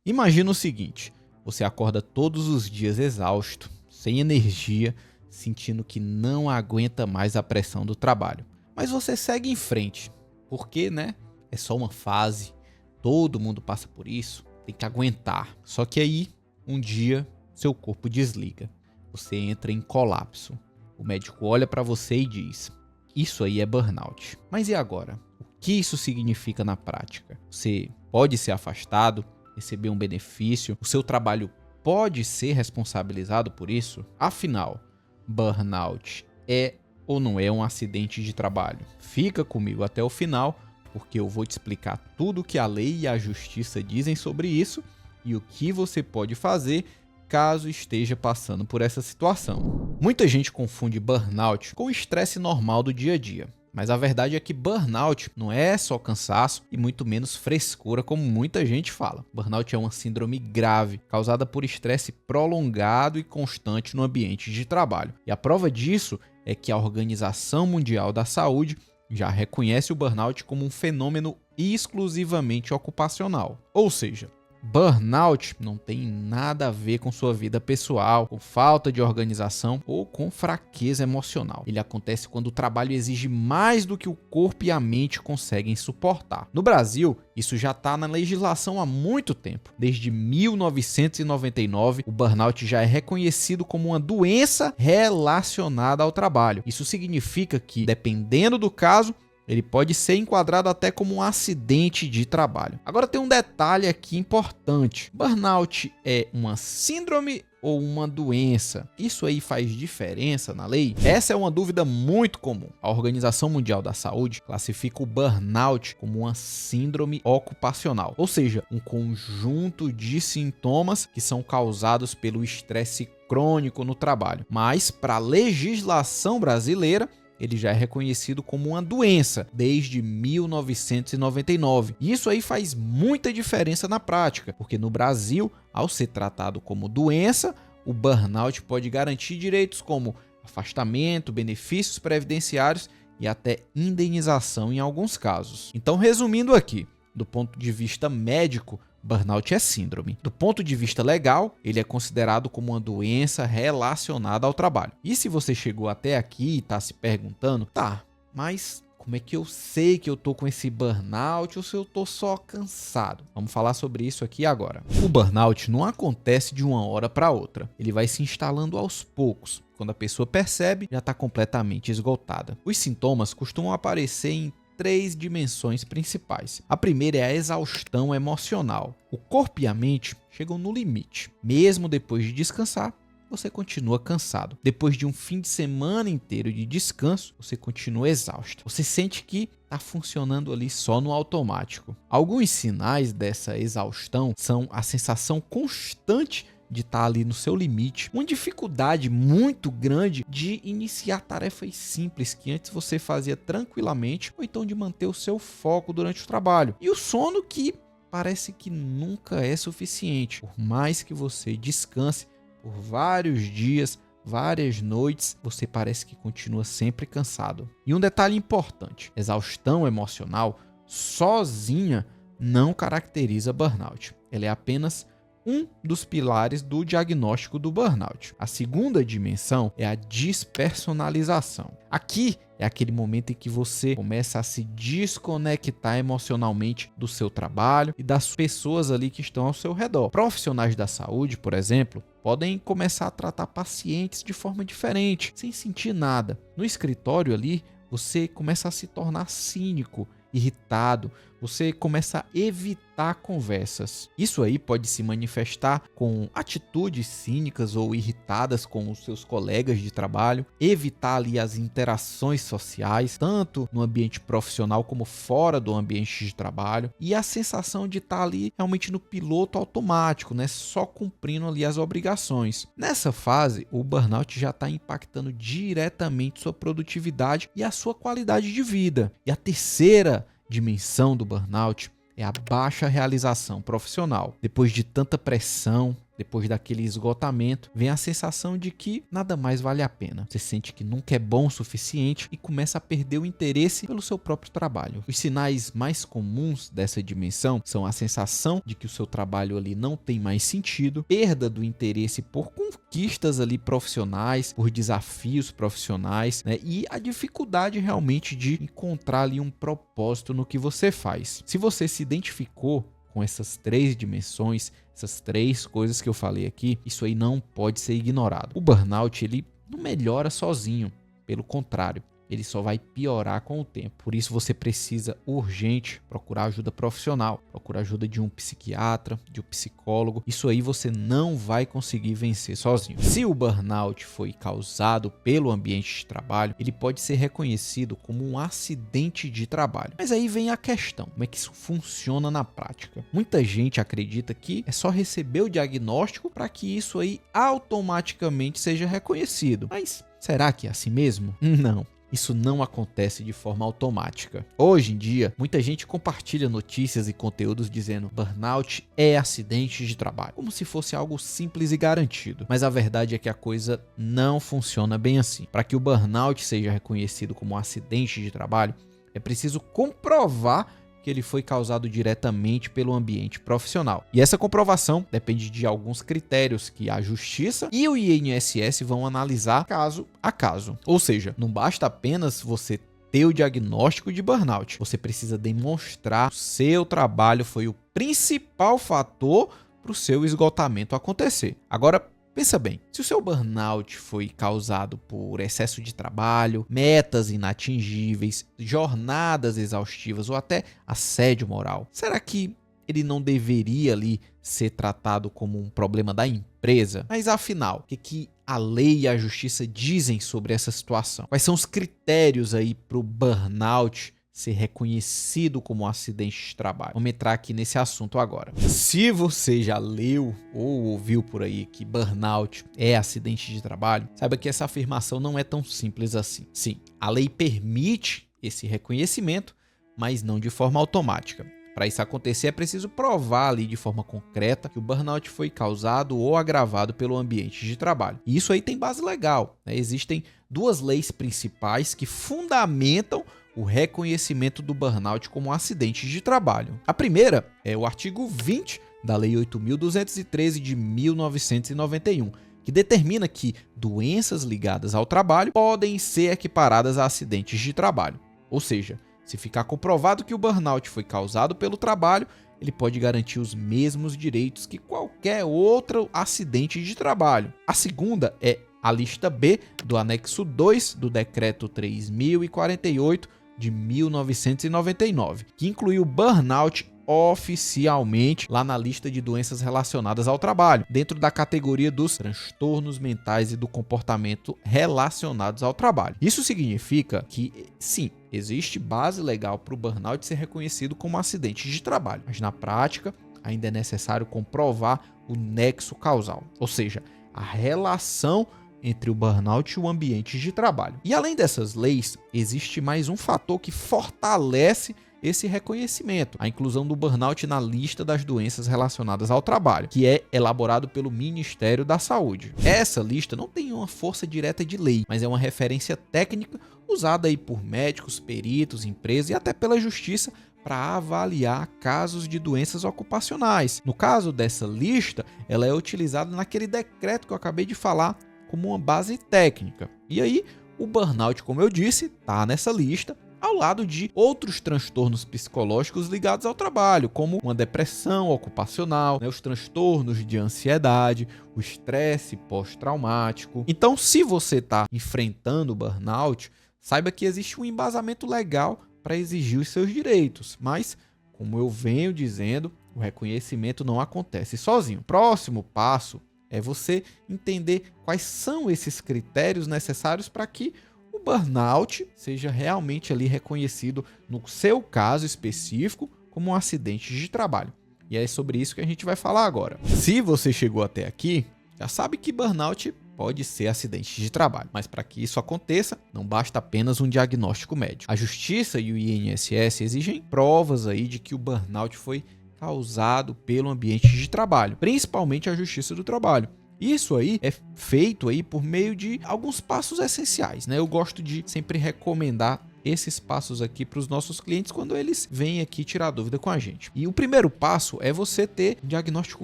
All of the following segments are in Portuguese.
Imagina o seguinte, você acorda todos os dias exausto, sem energia, sentindo que não aguenta mais a pressão do trabalho. Mas você segue em frente, porque, né, é só uma fase, todo mundo passa por isso, tem que aguentar. Só que aí, um dia, seu corpo desliga, você entra em colapso. O médico olha para você e diz, isso aí é burnout. Mas e agora? O que isso significa na prática? Você pode ser afastado, receber um benefício, o seu trabalho pode ser responsabilizado por isso? Afinal, burnout é ou não é um acidente de trabalho? Fica comigo até o final, porque eu vou te explicar tudo o que a lei e a justiça dizem sobre isso e o que você pode fazer caso esteja passando por essa situação. Muita gente confunde burnout com o estresse normal do dia a dia. Mas a verdade é que burnout não é só cansaço e muito menos frescura como muita gente fala. Burnout é uma síndrome grave, causada por estresse prolongado e constante no ambiente de trabalho. E a prova disso é que a Organização Mundial da Saúde já reconhece o burnout como um fenômeno exclusivamente ocupacional. Ou seja, burnout não tem nada a ver com sua vida pessoal, com falta de organização ou com fraqueza emocional. Ele acontece quando o trabalho exige mais do que o corpo e a mente conseguem suportar. No Brasil, isso já está na legislação há muito tempo. Desde 1999, o burnout já é reconhecido como uma doença relacionada ao trabalho. Isso significa que, dependendo do caso, ele pode ser enquadrado até como um acidente de trabalho. Agora tem um detalhe aqui importante. Burnout é uma síndrome ou uma doença? Isso aí faz diferença na lei? Essa é uma dúvida muito comum. A Organização Mundial da Saúde classifica o burnout como uma síndrome ocupacional, ou seja, um conjunto de sintomas que são causados pelo estresse crônico no trabalho. Mas para a legislação brasileira, ele já é reconhecido como uma doença desde 1999. E isso aí faz muita diferença na prática, porque no Brasil, ao ser tratado como doença, o burnout pode garantir direitos como afastamento, benefícios previdenciários e até indenização em alguns casos. Então, resumindo aqui, do ponto de vista médico, burnout é síndrome. Do ponto de vista legal, ele é considerado como uma doença relacionada ao trabalho. E se você chegou até aqui e está se perguntando, tá, mas como é que eu sei que eu tô com esse burnout ou se eu tô só cansado? Vamos falar sobre isso aqui agora. O burnout não acontece de uma hora para outra. Ele vai se instalando aos poucos. Quando a pessoa percebe, já está completamente esgotada. Os sintomas costumam aparecer em 3 dimensões principais. A primeira é a exaustão emocional. O corpo e a mente chegam no limite. Mesmo depois de descansar, você continua cansado. Depois de um fim de semana inteiro de descanso, você continua exausto. Você sente que está funcionando ali só no automático. Alguns sinais dessa exaustão são a sensação constante de estar ali no seu limite, uma dificuldade muito grande de iniciar tarefas simples que antes você fazia tranquilamente, ou então de manter o seu foco durante o trabalho. E o sono que parece que nunca é suficiente. Por mais que você descanse por vários dias, várias noites, você parece que continua sempre cansado. E um detalhe importante, exaustão emocional sozinha não caracteriza burnout. Ela é apenas um dos pilares do diagnóstico do burnout. A segunda dimensão é a despersonalização. Aqui é aquele momento em que você começa a se desconectar emocionalmente do seu trabalho e das pessoas ali que estão ao seu redor. Profissionais da saúde, por exemplo, podem começar a tratar pacientes de forma diferente, sem sentir nada. No escritório ali, você começa a se tornar cínico, irritado, você começa a evitar conversas. Isso aí pode se manifestar com atitudes cínicas ou irritadas com os seus colegas de trabalho, evitar ali as interações sociais, tanto no ambiente profissional como fora do ambiente de trabalho, e a sensação de estar ali realmente no piloto automático, né, só cumprindo ali as obrigações. Nessa fase, o burnout já está impactando diretamente sua produtividade e a sua qualidade de vida. E a terceira dimensão do burnout é a baixa realização profissional. Depois de tanta pressão, Depois daquele esgotamento, vem a sensação de que nada mais vale a pena. Você sente que nunca é bom o suficiente e começa a perder o interesse pelo seu próprio trabalho. Os sinais mais comuns dessa dimensão são a sensação de que o seu trabalho ali não tem mais sentido, perda do interesse por conquistas ali profissionais, por desafios profissionais, né? E a dificuldade realmente de encontrar ali um propósito no que você faz. Se você se identificou com essas 3 dimensões, essas 3 coisas que eu falei aqui, isso aí não pode ser ignorado. O burnout, ele não melhora sozinho, pelo contrário, ele só vai piorar com o tempo. Por isso você precisa urgente procurar ajuda profissional, procurar ajuda de um psiquiatra, de um psicólogo. Isso aí você não vai conseguir vencer sozinho. Se o burnout foi causado pelo ambiente de trabalho, ele pode ser reconhecido como um acidente de trabalho. Mas aí vem a questão, como é que isso funciona na prática? Muita gente acredita que é só receber o diagnóstico para que isso aí automaticamente seja reconhecido. Mas será que é assim mesmo? Não. Isso não acontece de forma automática. Hoje em dia, muita gente compartilha notícias e conteúdos dizendo burnout é acidente de trabalho, como se fosse algo simples e garantido. Mas a verdade é que a coisa não funciona bem assim. Para que o burnout seja reconhecido como um acidente de trabalho, é preciso comprovar que ele foi causado diretamente pelo ambiente profissional. E essa comprovação depende de alguns critérios que a Justiça e o INSS vão analisar caso a caso. Ou seja, não basta apenas você ter o diagnóstico de burnout, você precisa demonstrar que o seu trabalho foi o principal fator para o seu esgotamento acontecer. Agora, pensa bem, se o seu burnout foi causado por excesso de trabalho, metas inatingíveis, jornadas exaustivas ou até assédio moral, será que ele não deveria ali ser tratado como um problema da empresa? Mas afinal, o que a lei e a justiça dizem sobre essa situação? Quais são os critérios aí para o burnout ser reconhecido como um acidente de trabalho? Vamos entrar aqui nesse assunto agora. Se você já leu ou ouviu por aí que burnout é acidente de trabalho, saiba que essa afirmação não é tão simples assim. Sim, a lei permite esse reconhecimento, mas não de forma automática. Para isso acontecer, é preciso provar ali de forma concreta que o burnout foi causado ou agravado pelo ambiente de trabalho. E isso aí tem base legal, né? Existem 2 leis principais que fundamentam o reconhecimento do burnout como um acidente de trabalho. A primeira é o artigo 20 da Lei 8.213 de 1991, que determina que doenças ligadas ao trabalho podem ser equiparadas a acidentes de trabalho. Ou seja, se ficar comprovado que o burnout foi causado pelo trabalho, ele pode garantir os mesmos direitos que qualquer outro acidente de trabalho. A segunda é a lista B do anexo 2 do Decreto 3.048 de 1999, que incluiu o burnout oficialmente lá na lista de doenças relacionadas ao trabalho, dentro da categoria dos transtornos mentais e do comportamento relacionados ao trabalho. Isso significa que, sim, existe base legal para o burnout ser reconhecido como acidente de trabalho, mas na prática ainda é necessário comprovar o nexo causal, ou seja, a relação entre o burnout e o ambiente de trabalho. E além dessas leis, existe mais um fator que fortalece esse reconhecimento, a inclusão do burnout na lista das doenças relacionadas ao trabalho, que é elaborado pelo Ministério da Saúde. Essa lista não tem uma força direta de lei, mas é uma referência técnica usada aí por médicos, peritos, empresas e até pela justiça para avaliar casos de doenças ocupacionais. No caso dessa lista, ela é utilizada naquele decreto que eu acabei de falar como uma base técnica. E aí, o burnout, como eu disse, está nessa lista, ao lado de outros transtornos psicológicos ligados ao trabalho, como uma depressão ocupacional, né, os transtornos de ansiedade, o estresse pós-traumático. Então, se você está enfrentando o burnout, saiba que existe um embasamento legal para exigir os seus direitos, mas, como eu venho dizendo, o reconhecimento não acontece sozinho. Próximo passo é você entender quais são esses critérios necessários para que o burnout seja realmente ali reconhecido, no seu caso específico, como um acidente de trabalho. E é sobre isso que a gente vai falar agora. Se você chegou até aqui, já sabe que burnout pode ser acidente de trabalho, mas para que isso aconteça, não basta apenas um diagnóstico médico. A Justiça e o INSS exigem provas aí de que o burnout foi causado pelo ambiente de trabalho, principalmente a Justiça do Trabalho. Isso aí é feito aí por meio de alguns passos essenciais, né? Eu gosto de sempre recomendar esses passos aqui para os nossos clientes quando eles vêm aqui tirar dúvida com a gente. E o primeiro passo é você ter um diagnóstico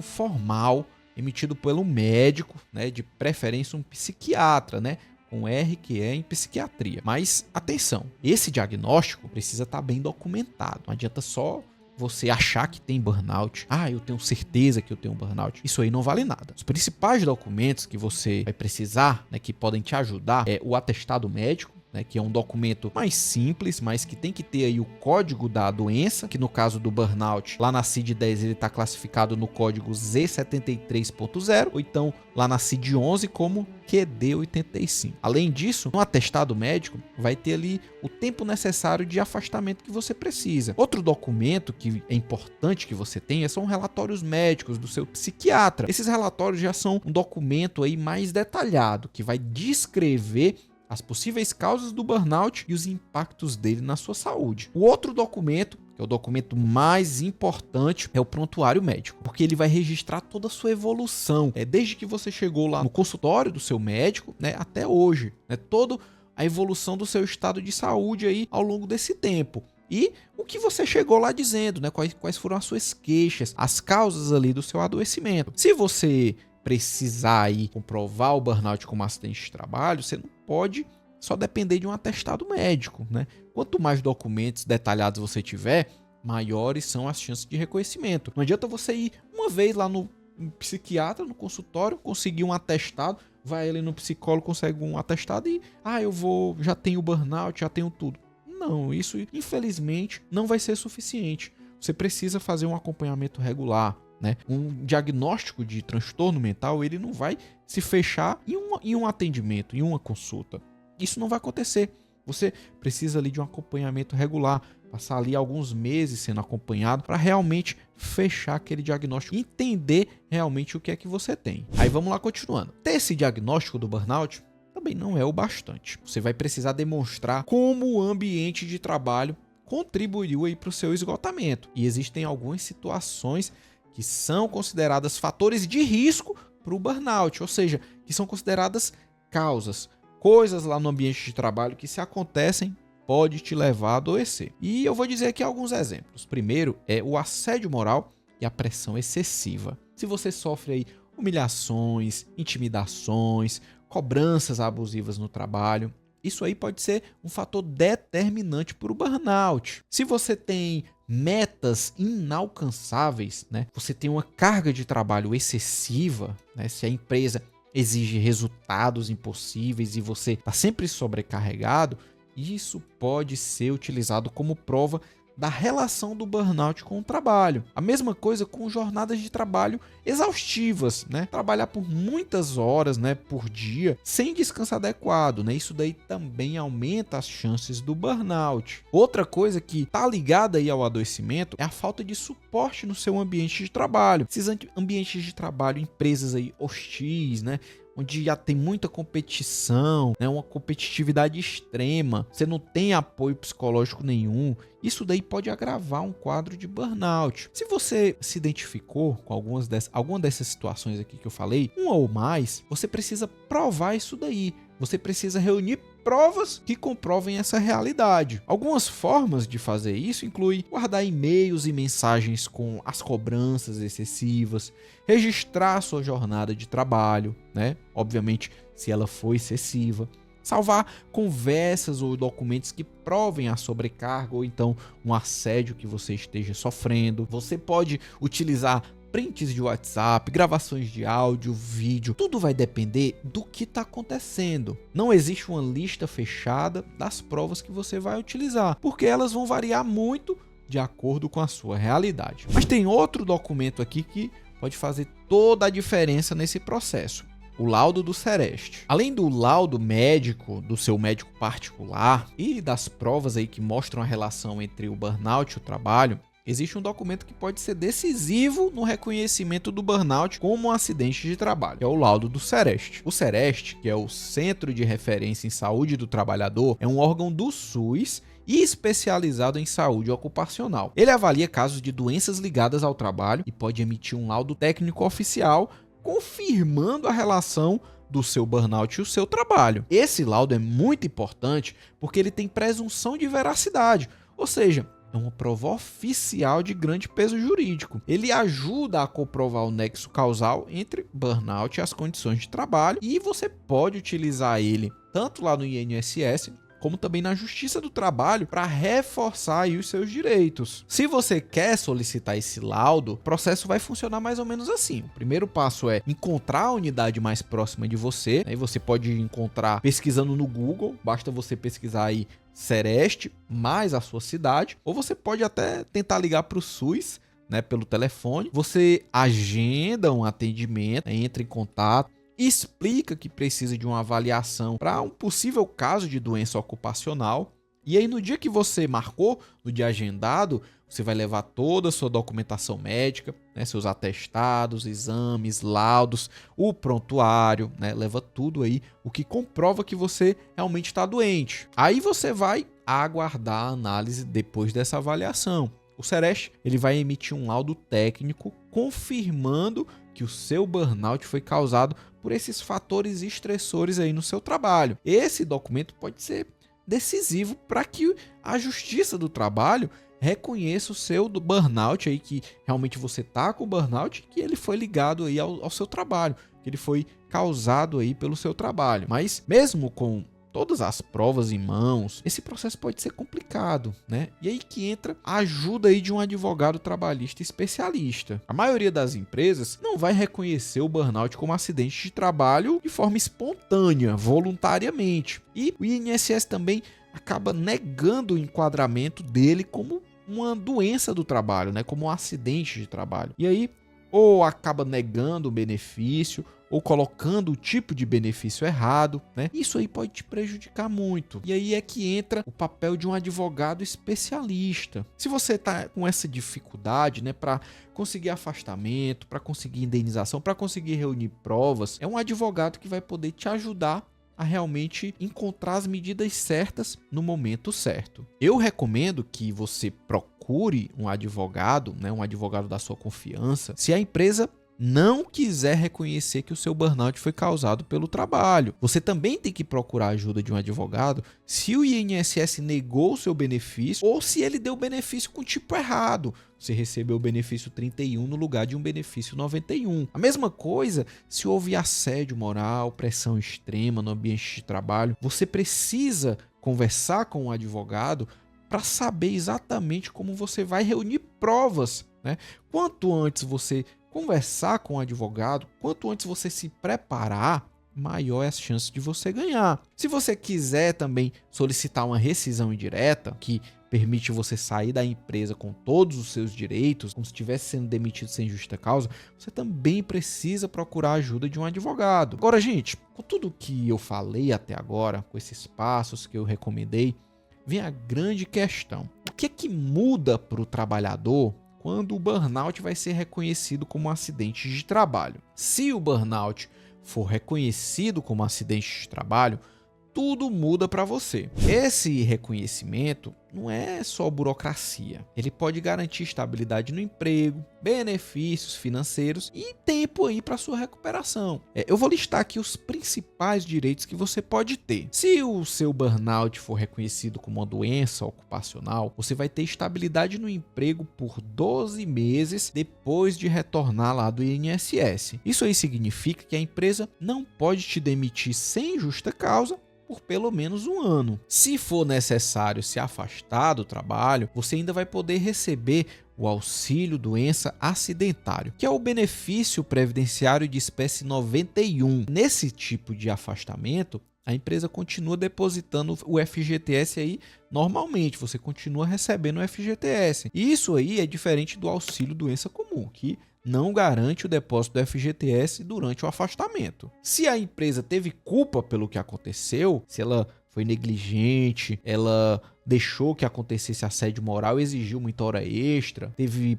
formal emitido pelo médico, né? De preferência um psiquiatra, né? Com RQE em psiquiatria. Mas atenção, esse diagnóstico precisa estar bem documentado. Não adianta só você achar que tem burnout. Eu tenho certeza que eu tenho burnout. Isso aí não vale nada. Os principais documentos que você vai precisar, né, que podem te ajudar, é o atestado médico, né, que é um documento mais simples, mas que tem que ter aí o código da doença, que no caso do burnout, lá na CID-10 ele está classificado no código Z73.0, ou então lá na CID-11 como QD85. Além disso, no atestado médico vai ter ali o tempo necessário de afastamento que você precisa. Outro documento que é importante que você tenha são relatórios médicos do seu psiquiatra. Esses relatórios já são um documento aí mais detalhado, que vai descrever as possíveis causas do burnout e os impactos dele na sua saúde. O outro documento, que é o documento mais importante, é o prontuário médico, porque ele vai registrar toda a sua evolução, desde que você chegou lá no consultório do seu médico, né, até hoje, né, toda a evolução do seu estado de saúde aí ao longo desse tempo. E o que você chegou lá dizendo, né, quais foram as suas queixas, as causas ali do seu adoecimento. Se você precisar aí comprovar o burnout como acidente de trabalho, você não pode só depender de um atestado médico, né? Quanto mais documentos detalhados você tiver, maiores são as chances de reconhecimento. Não adianta você ir uma vez lá no psiquiatra, no consultório, conseguir um atestado, vai ali no psicólogo, consegue um atestado e já tenho burnout, já tenho tudo. Não, isso infelizmente não vai ser suficiente. Você precisa fazer um acompanhamento regular, né? Um diagnóstico de transtorno mental, ele não vai se fechar em um atendimento, em uma consulta. Isso não vai acontecer. Você precisa ali de um acompanhamento regular, passar ali alguns meses sendo acompanhado para realmente fechar aquele diagnóstico, entender realmente o que é que você tem. Aí vamos lá continuando. Ter esse diagnóstico do burnout também não é o bastante. Você vai precisar demonstrar como o ambiente de trabalho contribuiu aí para o seu esgotamento. E existem algumas situações que são consideradas fatores de risco para o burnout, ou seja, que são consideradas causas, coisas lá no ambiente de trabalho que, se acontecem, pode te levar a adoecer. E eu vou dizer aqui alguns exemplos. Primeiro é o assédio moral e a pressão excessiva. Se você sofre aí humilhações, intimidações, cobranças abusivas no trabalho, isso aí pode ser um fator determinante para o burnout. Se você tem metas inalcançáveis, né? Você tem uma carga de trabalho excessiva, né? Se a empresa exige resultados impossíveis e você está sempre sobrecarregado, isso pode ser utilizado como prova da relação do burnout com o trabalho. A mesma coisa com jornadas de trabalho exaustivas, né? Trabalhar por muitas horas, né, por dia, sem descanso adequado, né? Isso daí também aumenta as chances do burnout. Outra coisa que está ligada aí ao adoecimento é a falta de suporte no seu ambiente de trabalho. Esses ambientes de trabalho, empresas aí hostis, né, onde já tem muita competição, né, uma competitividade extrema, você não tem apoio psicológico nenhum, isso daí pode agravar um quadro de burnout. Se você se identificou com alguma dessas situações aqui que eu falei, uma ou mais, você precisa provar isso daí. Você precisa reunir provas que comprovem essa realidade. Algumas formas de fazer isso incluem guardar e-mails e mensagens com as cobranças excessivas, registrar sua jornada de trabalho, né? Obviamente, se ela for excessiva, salvar conversas ou documentos que provem a sobrecarga ou então um assédio que você esteja sofrendo. Você pode utilizar prints de WhatsApp, gravações de áudio, vídeo, tudo vai depender do que está acontecendo. Não existe uma lista fechada das provas que você vai utilizar, porque elas vão variar muito de acordo com a sua realidade. Mas tem outro documento aqui que pode fazer toda a diferença nesse processo. O laudo do Sereste. Além do laudo médico, do seu médico particular e das provas aí que mostram a relação entre o burnout e o trabalho, existe um documento que pode ser decisivo no reconhecimento do burnout como um acidente de trabalho, que é o laudo do Sereste. O Sereste, que é o Centro de Referência em Saúde do Trabalhador, é um órgão do SUS e especializado em saúde ocupacional. Ele avalia casos de doenças ligadas ao trabalho e pode emitir um laudo técnico oficial confirmando a relação do seu burnout e o seu trabalho. Esse laudo é muito importante porque ele tem presunção de veracidade, ou seja, é uma prova oficial de grande peso jurídico. Ele ajuda a comprovar o nexo causal entre burnout e as condições de trabalho e você pode utilizar ele tanto lá no INSS como também na Justiça do Trabalho para reforçar aí os seus direitos. Se você quer solicitar esse laudo, o processo vai funcionar mais ou menos assim. O primeiro passo é encontrar a unidade mais próxima de você. Aí você pode encontrar pesquisando no Google, basta você pesquisar aí Sereste mais a sua cidade, ou você pode até tentar ligar para o SUS, né, pelo telefone. Você agenda um atendimento, entra em contato, explica que precisa de uma avaliação para um possível caso de doença ocupacional. E aí no dia que você marcou, no dia agendado, você vai levar toda a sua documentação médica, né, seus atestados, exames, laudos, o prontuário, né, leva tudo aí, o que comprova que você realmente está doente. Aí você vai aguardar a análise depois dessa avaliação. O Sereste, ele vai emitir um laudo técnico confirmando que o seu burnout foi causado por esses fatores estressores aí no seu trabalho. Esse documento pode ser decisivo para que a Justiça do Trabalho reconheça o seu burnout aí, que realmente você tá com burnout, que ele foi ligado aí ao seu trabalho, que ele foi causado aí pelo seu trabalho. Mas mesmo com todas as provas em mãos, esse processo pode ser complicado, né? E aí que entra a ajuda aí de um advogado trabalhista especialista. A maioria das empresas não vai reconhecer o burnout como acidente de trabalho de forma espontânea, voluntariamente. E o INSS também acaba negando o enquadramento dele como uma doença do trabalho, né? Como um acidente de trabalho. E aí, ou acaba negando o benefício, ou colocando o tipo de benefício errado, né? Isso aí pode te prejudicar muito. E aí é que entra o papel de um advogado especialista. Se você está com essa dificuldade, né, para conseguir afastamento, para conseguir indenização, para conseguir reunir provas, é um advogado que vai poder te ajudar a realmente encontrar as medidas certas no momento certo. Eu recomendo que você procure um advogado, né, um advogado da sua confiança, se a empresa não quiser reconhecer que o seu burnout foi causado pelo trabalho. Você também tem que procurar a ajuda de um advogado se o INSS negou o seu benefício ou se ele deu o benefício com tipo errado. Você recebeu o benefício 31 no lugar de um benefício 91. A mesma coisa se houve assédio moral, pressão extrema no ambiente de trabalho. Você precisa conversar com um advogado para saber exatamente como você vai reunir provas, né? Quanto antes você conversar com o advogado, quanto antes você se preparar, maior é a chance de você ganhar. Se você quiser também solicitar uma rescisão indireta, que permite você sair da empresa com todos os seus direitos, como se estivesse sendo demitido sem justa causa, você também precisa procurar a ajuda de um advogado. Agora, gente, com tudo que eu falei até agora, com esses passos que eu recomendei, vem a grande questão. O que é que muda para o trabalhador quando o burnout vai ser reconhecido como um acidente de trabalho? Se o burnout for reconhecido como um acidente de trabalho, tudo muda para você. Esse reconhecimento não é só burocracia. Ele pode garantir estabilidade no emprego, benefícios financeiros e tempo aí para sua recuperação. Eu vou listar aqui os principais direitos que você pode ter. Se o seu burnout for reconhecido como uma doença ocupacional, você vai ter estabilidade no emprego por 12 meses depois de retornar lá do INSS. Isso aí significa que a empresa não pode te demitir sem justa causa por pelo menos um ano. Se for necessário se afastar do trabalho, você ainda vai poder receber o auxílio doença acidentário, que é o benefício previdenciário de espécie 91. Nesse tipo de afastamento, a empresa continua depositando o FGTS aí normalmente, você continua recebendo o FGTS. Isso aí é diferente do auxílio doença comum, que não garante o depósito do FGTS durante o afastamento. Se a empresa teve culpa pelo que aconteceu, se ela foi negligente, ela deixou que acontecesse assédio moral, exigiu muita hora extra,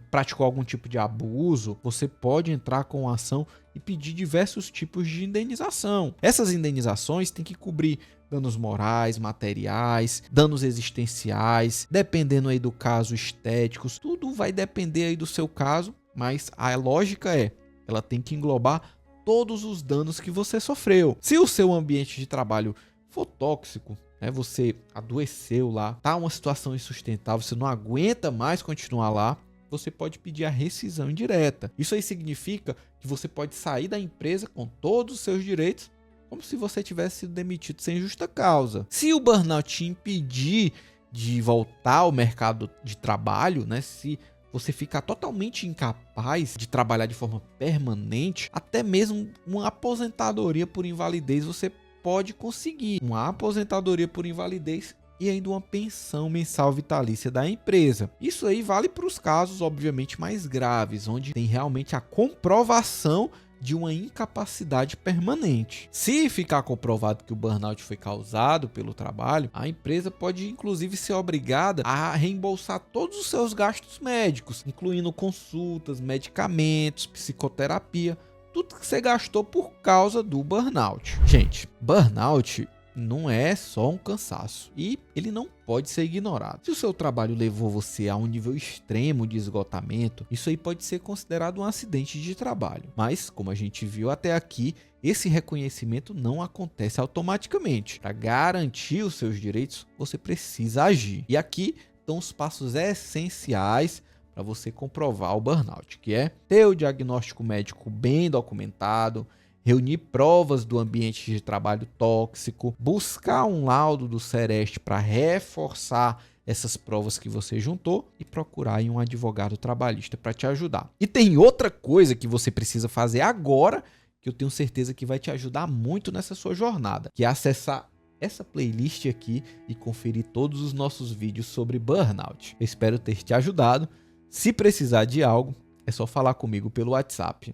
praticou algum tipo de abuso, você pode entrar com a ação e pedir diversos tipos de indenização. Essas indenizações têm que cobrir danos morais, materiais, danos existenciais, dependendo aí do caso, estéticos, tudo vai depender aí do seu caso, mas a lógica ela tem que englobar todos os danos que você sofreu. Se o seu ambiente de trabalho for tóxico, você adoeceu lá, tá uma situação insustentável, você não aguenta mais continuar lá, você pode pedir a rescisão indireta. Isso aí significa que você pode sair da empresa com todos os seus direitos, como se você tivesse sido demitido sem justa causa. Se o burnout te impedir de voltar ao mercado de trabalho, se você ficar totalmente incapaz de trabalhar de forma permanente, até mesmo uma aposentadoria por invalidez você pode conseguir. Uma aposentadoria por invalidez e ainda uma pensão mensal vitalícia da empresa. Isso aí vale para os casos, obviamente, mais graves, onde tem realmente a comprovação de uma incapacidade permanente. Se ficar comprovado que o burnout foi causado pelo trabalho, a empresa pode inclusive ser obrigada a reembolsar todos os seus gastos médicos, incluindo consultas, medicamentos, psicoterapia, tudo que você gastou por causa do burnout. Gente, burnout não é só um cansaço e ele não pode ser ignorado. Se o seu trabalho levou você a um nível extremo de esgotamento, isso aí pode ser considerado um acidente de trabalho. Mas, como a gente viu até aqui, esse reconhecimento não acontece automaticamente. Para garantir os seus direitos, você precisa agir. E aqui estão os passos essenciais para você comprovar o burnout, que é ter o diagnóstico médico bem documentado, reunir provas do ambiente de trabalho tóxico, buscar um laudo do Sereste para reforçar essas provas que você juntou e procurar um advogado trabalhista para te ajudar. E tem outra coisa que você precisa fazer agora, que eu tenho certeza que vai te ajudar muito nessa sua jornada, que é acessar essa playlist aqui e conferir todos os nossos vídeos sobre burnout. Eu espero ter te ajudado. Se precisar de algo, é só falar comigo pelo WhatsApp.